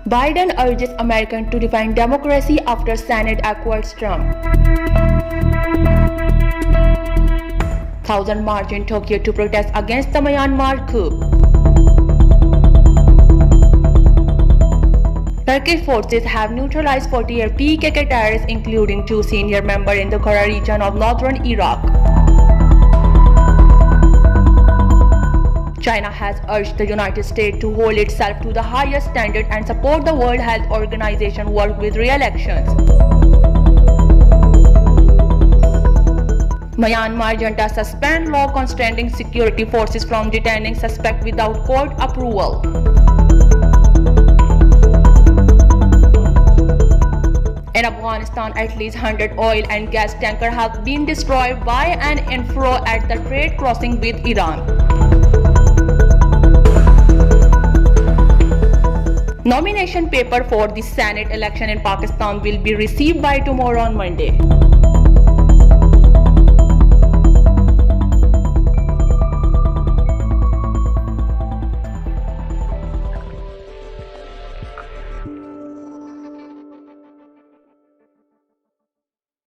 Biden urges Americans to define democracy after Senate acquits Trump. Thousands march in Tokyo to protest against the Myanmar coup. Turkish forces have neutralized 48 PKK terrorists, including 2 senior members in the Kora region of northern Iraq. China has urged the United States to hold itself to the highest standard and support the World Health Organization work with re-elections. Myanmar junta suspend law constraining security forces from detaining suspects without court approval. In Afghanistan, at least 100 oil and gas tankers have been destroyed by an inflow at the trade crossing with Iran. Nomination paper for the Senate election in Pakistan will be received by tomorrow on Monday.